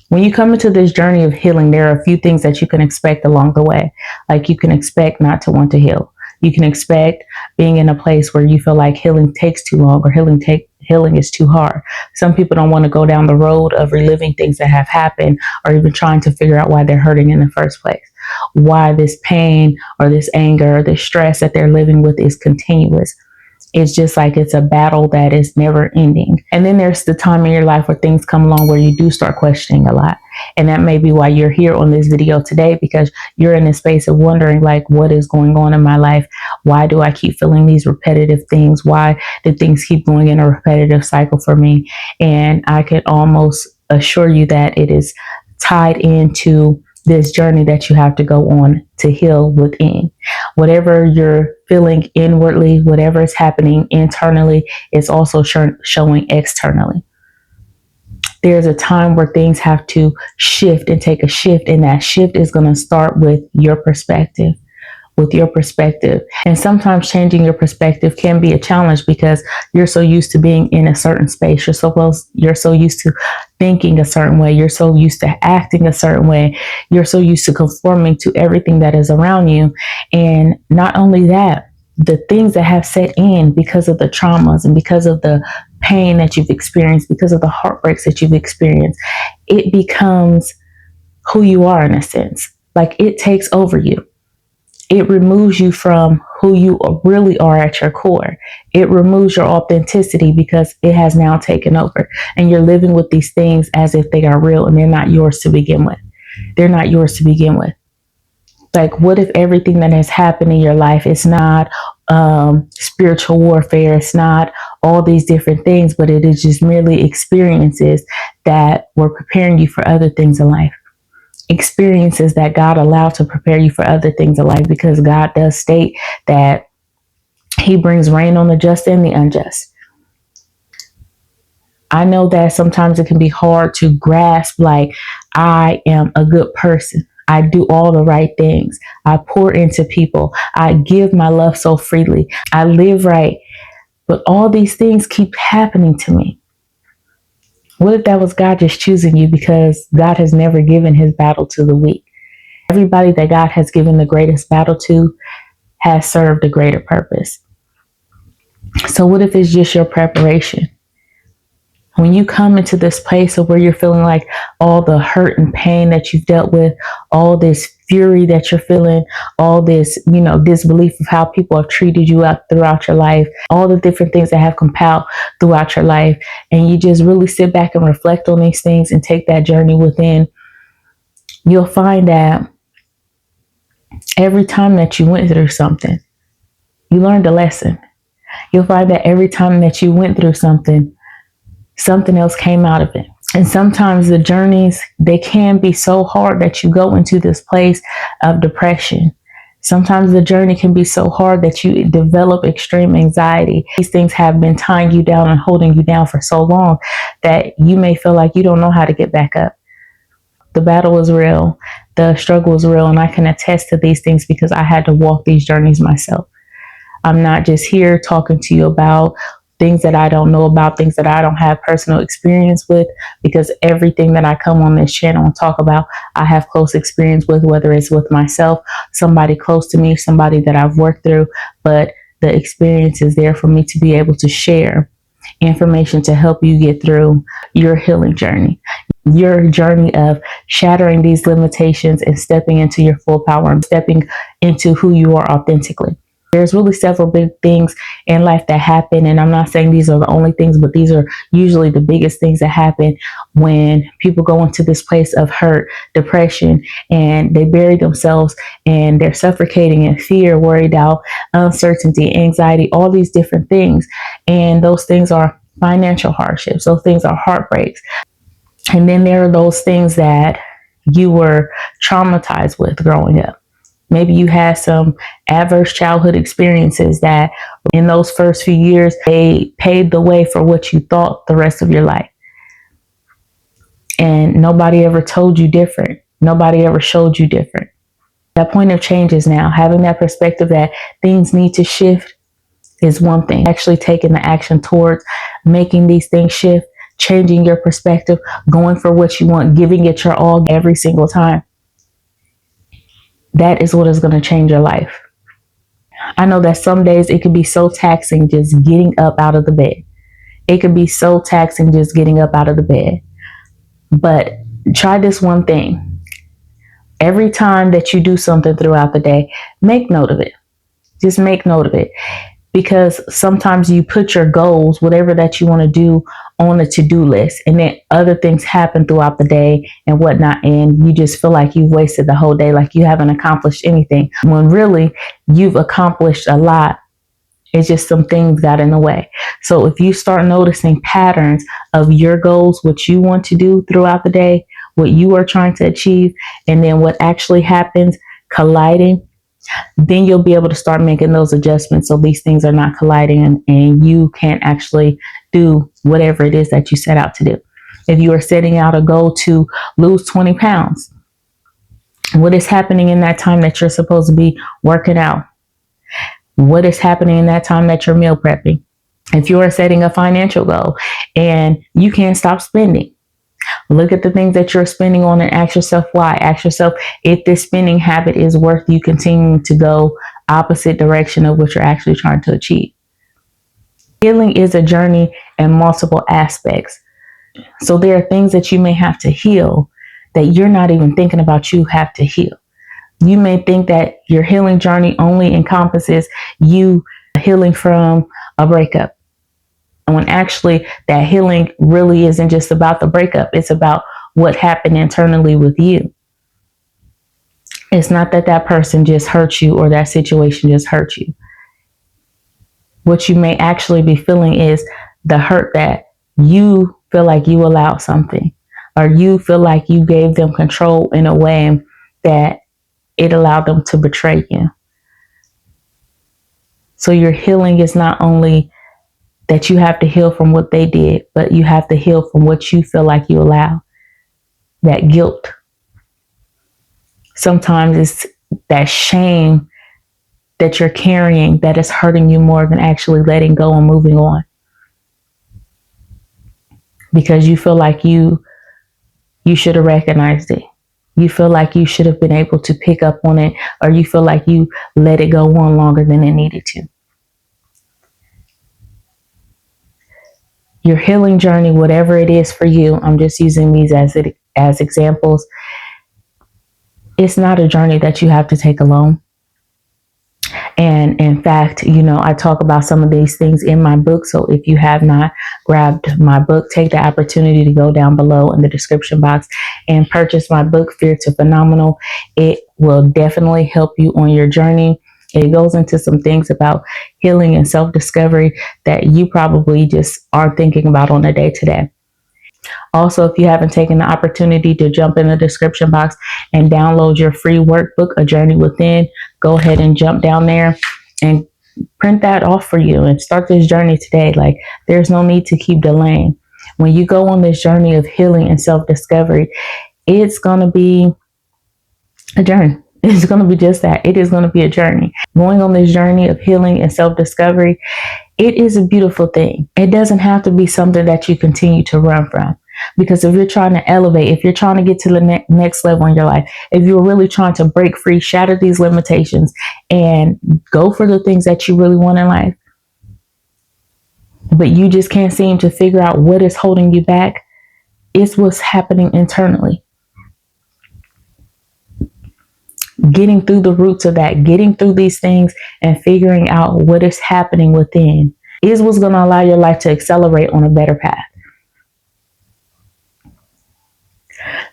When you come into this journey of healing, there are a few things that you can expect along the way. Like, you can expect not to want to heal. You can expect being in a place where you feel like healing takes too long, or healing is too hard. Some people don't want to go down the road of reliving things that have happened, or even trying to figure out why they're hurting in the first place. Why this pain or this anger or this stress that they're living with is continuous. It's just like it's a battle that is never ending. And then there's the time in your life where things come along where you do start questioning a lot. And that may be why you're here on this video today, because you're in a space of wondering, like, what is going on in my life? Why do I keep feeling these repetitive things? Why do things keep going in a repetitive cycle for me? And I can almost assure you that it is tied into this journey that you have to go on to heal within. Whatever you're feeling inwardly, whatever is happening internally, is also showing externally. There's a time where things have to shift and take a shift, and that shift is going to start with your perspective. And sometimes changing your perspective can be a challenge, because you're so used to being in a certain space. You're so used to thinking a certain way. You're so used to acting a certain way. You're so used to conforming to everything that is around you. And not only that, the things that have set in because of the traumas and because of the pain that you've experienced, because of the heartbreaks that you've experienced, it becomes who you are in a sense. Like, it takes over you. It removes you from who you really are at your core. It removes your authenticity because it has now taken over, and you're living with these things as if they are real, and they're not yours to begin with. They're not yours to begin with. Like, what if everything that has happened in your life is not spiritual warfare? It's not all these different things, but it is just merely experiences that were preparing you for other things in life. Experiences that God allowed to prepare you for other things in life, because God does state that He brings rain on the just and the unjust. I know that sometimes it can be hard to grasp, like, I am a good person. I do all the right things. I pour into people. I give my love so freely. I live right. But all these things keep happening to me. What if that was God just choosing you, because God has never given His battle to the weak? Everybody that God has given the greatest battle to has served a greater purpose. So what if it's just your preparation? When you come into this place of where you're feeling like all the hurt and pain that you've dealt with, all this fury that you're feeling, all this, disbelief of how people have treated you out throughout your life, all the different things that have compiled throughout your life, and you just really sit back and reflect on these things and take that journey within, you'll find that every time that you went through something, you learned a lesson. You'll find that every time that you went through something else came out of it. And sometimes the journeys, they can be so hard that you go into this place of depression. Sometimes the journey can be so hard that you develop extreme anxiety. These things have been tying you down and holding you down for so long that you may feel like you don't know how to get back up. The battle is real. The struggle is real. And I can attest to these things because I had to walk these journeys myself. I'm not just here talking to you about things that I don't know about, things that I don't have personal experience with, because everything that I come on this channel and talk about, I have close experience with, whether it's with myself, somebody close to me, somebody that I've worked through, but the experience is there for me to be able to share information to help you get through your healing journey, your journey of shattering these limitations and stepping into your full power and stepping into who you are authentically. There's really several big things in life that happen, and I'm not saying these are the only things, but these are usually the biggest things that happen when people go into this place of hurt, depression, and they bury themselves and they're suffocating in fear, worried out, uncertainty, anxiety, all these different things. And those things are financial hardships. Those things are heartbreaks. And then there are those things that you were traumatized with growing up. Maybe you had some adverse childhood experiences that in those first few years, they paved the way for what you thought the rest of your life. And nobody ever told you different. Nobody ever showed you different. That point of change is now. Having that perspective that things need to shift is one thing. Actually taking the action towards making these things shift, changing your perspective, going for what you want, giving it your all every single time. That is what is going to change your life. I know that some days it can be so taxing just getting up out of the bed. It can be so taxing just getting up out of the bed. But try this one thing. Every time that you do something throughout the day, make note of it. Just make note of it. Because sometimes you put your goals, whatever that you want to do, on a to-do list, and then other things happen throughout the day and whatnot, and you just feel like you've wasted the whole day, like you haven't accomplished anything, when really you've accomplished a lot. It's just some things got in the way. So if you start noticing patterns of your goals, what you want to do throughout the day, what you are trying to achieve, and then what actually happens colliding, then you'll be able to start making those adjustments so these things are not colliding, and you can actually do whatever it is that you set out to do. If you are setting out a goal to lose 20 pounds, what is happening in that time that you're supposed to be working out? What is happening in that time that you're meal prepping? If you are setting a financial goal and you can't stop spending, look at the things that you're spending on and ask yourself why. Ask yourself if this spending habit is worth you continuing to go opposite direction of what you're actually trying to achieve. Healing is a journey in multiple aspects. So there are things that you may have to heal that you're not even thinking about you have to heal. You may think that your healing journey only encompasses you healing from a breakup, when actually that healing really isn't just about the breakup. It's about what happened internally with you. It's not that that person just hurt you or that situation just hurt you. What you may actually be feeling is the hurt that you feel like you allowed something, or you feel like you gave them control in a way that it allowed them to betray you. So your healing is not only that you have to heal from what they did, but you have to heal from what you feel like you allow. That guilt. Sometimes it's that shame that you're carrying that is hurting you more than actually letting go and moving on. Because you feel like you should have recognized it. You feel like you should have been able to pick up on it, or you feel like you let it go on longer than it needed to. Your healing journey, whatever it is for you, I'm just using these as examples. It's not a journey that you have to take alone. And in fact, I talk about some of these things in my book. So if you have not grabbed my book, take the opportunity to go down below in the description box and purchase my book, Fear to Phenomenal. It will definitely help you on your journey. It goes into some things about healing and self-discovery that you probably just aren't thinking about on a day-to-day. Also, if you haven't taken the opportunity to jump in the description box and download your free workbook, A Journey Within, go ahead and jump down there and print that off for you and start this journey today. Like, there's no need to keep delaying. When you go on this journey of healing and self-discovery, it's going to be a journey. It's going to be just that. It is going to be a journey. Going on this journey of healing and self-discovery, it is a beautiful thing. It doesn't have to be something that you continue to run from. Because if you're trying to elevate, if you're trying to get to the next level in your life, if you're really trying to break free, shatter these limitations, and go for the things that you really want in life, but you just can't seem to figure out what is holding you back, it's what's happening internally. Getting through the roots of that, getting through these things and figuring out what is happening within is what's going to allow your life to accelerate on a better path.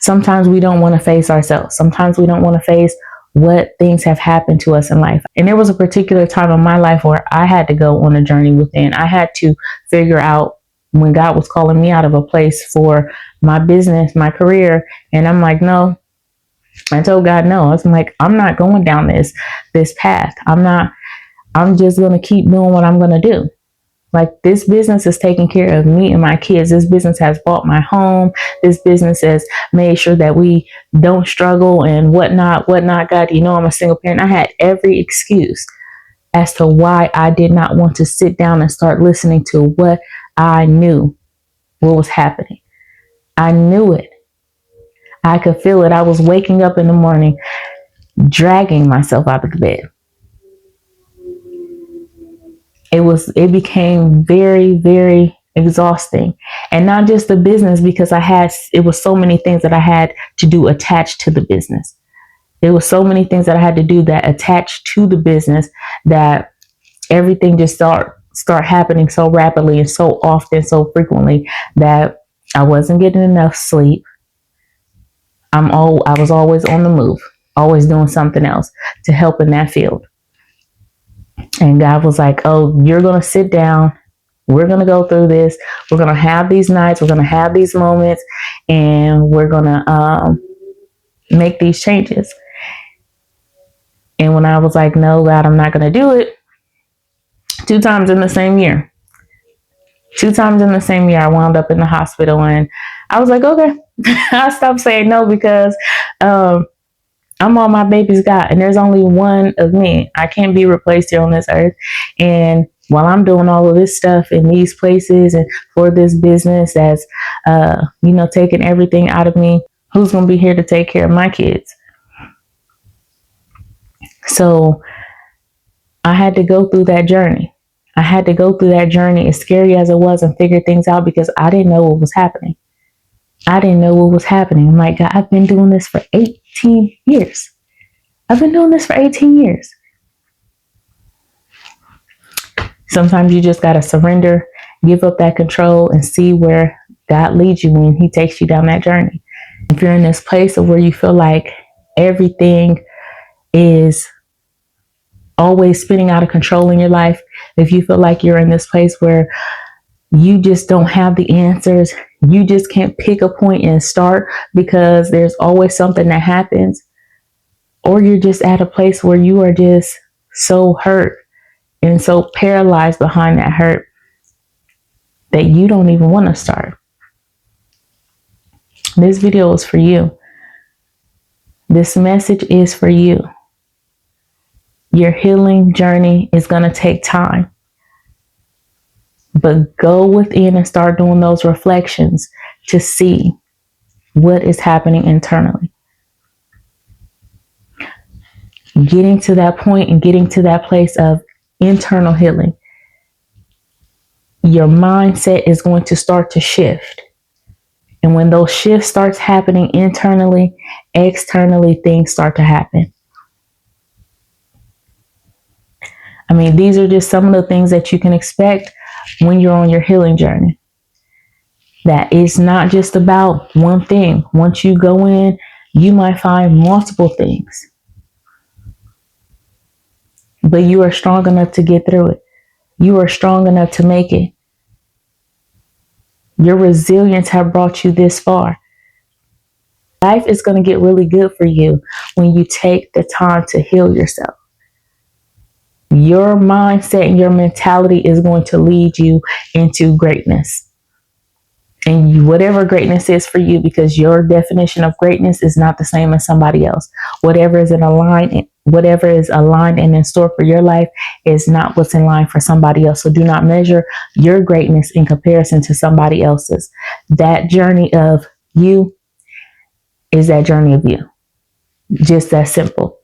Sometimes we don't want to face ourselves. Sometimes we don't want to face what things have happened to us in life. And there was a particular time in my life where I had to go on a journey within. I had to figure out when God was calling me out of a place for my business, my career. And I'm like, no. I told God no. I was like, I'm not going down this path. I'm just going to keep doing what I'm going to do. Like, this business is taking care of me and my kids. This business has bought my home. This business has made sure that we don't struggle and whatnot. God, I'm a single parent. I had every excuse as to why I did not want to sit down and start listening to what I knew what was happening. I knew it. I could feel it. I was waking up in the morning, dragging myself out of the bed. It became very, very exhausting. And not just the business, because it was so many things that I had to do attached to the business. There was so many things that I had to do that attached to the business, that everything just start happening so rapidly and so often, so frequently, that I wasn't getting enough sleep. I was always on the move, always doing something else to help in that field. And God was like, oh, you're going to sit down. We're going to go through this. We're going to have these nights. We're going to have these moments, and we're going to make these changes. And when I was like, no, God, I'm not going to do it, 2 times in the same year. 2 times in the same year, I wound up in the hospital, and I was like, okay. I stopped saying no, because I'm all my baby's got, and there's only one of me. I can't be replaced here on this earth. And while I'm doing all of this stuff in these places and for this business that's, taking everything out of me, who's going to be here to take care of my kids? So I had to go through that journey. I had to go through that journey, as scary as it was, and figure things out, because I didn't know what was happening. I didn't know what was happening. I'm like, God, I've been doing this for 18 years. I've been doing this for 18 years. Sometimes you just got to surrender, give up that control, and see where God leads you when he takes you down that journey. If you're in this place of where you feel like everything is always spinning out of control in your life, if you feel like you're in this place where you just don't have the answers, you just can't pick a point and start because there's always something that happens, or you're just at a place where you are just so hurt and so paralyzed behind that hurt that you don't even want to start, this video is for you. This message is for you. Your healing journey is going to take time. But go within and start doing those reflections to see what is happening internally. Getting to that point and getting to that place of internal healing, your mindset is going to start to shift. And when those shifts starts happening internally, externally, things start to happen. I mean, these are just some of the things that you can expect when you're on your healing journey. That it's not just about one thing. Once you go in, you might find multiple things. But you are strong enough to get through it. You are strong enough to make it. Your resilience has brought you this far. Life is going to get really good for you when you take the time to heal yourself. Your mindset and your mentality is going to lead you into greatness. And whatever greatness is for you, because your definition of greatness is not the same as somebody else. Whatever is aligned and in store for your life is not what's in line for somebody else. So do not measure your greatness in comparison to somebody else's. That journey of you is that journey of you. Just that simple.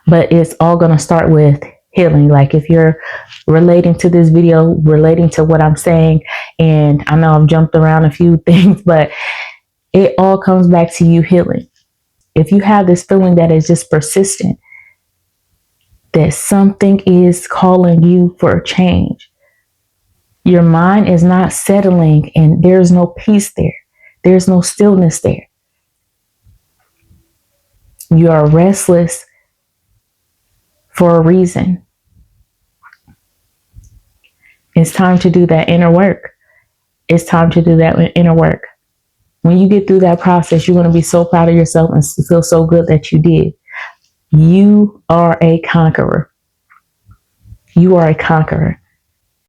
But it's all going to start with healing. Like if you're relating to this video, relating to what I'm saying, and I know I've jumped around a few things, but it all comes back to you healing. If you have this feeling that is just persistent, that something is calling you for a change, your mind is not settling and there's no peace there. There's no stillness there. You are restless for a reason. It's time to do that inner work. It's time to do that inner work. When you get through that process, you're going to be so proud of yourself and feel so good that you did. You are a conqueror. You are a conqueror.